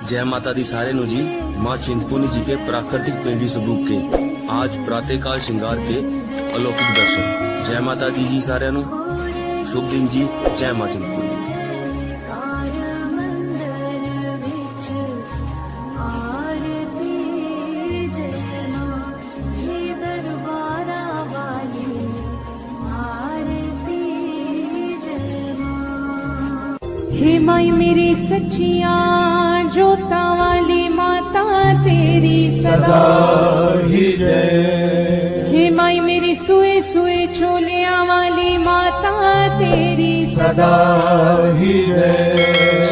जय माता दी सारे नु जी। माँ चिंतपूर्णी जी के प्राकृतिक पेंडी स्वरूप के आज प्रातःकाल श्रृंगार के अलौकिक दर्शन। जय माता दी जी सारे नु शुभ दिन जी। जय माँ चिंतपूर्णी। हे माई मेरी सच्चिया जोता वाली माता तेरी सदा ही जय। हे माई मेरी सुए सुए चोलिया वाली माता तेरी सदा ही जय।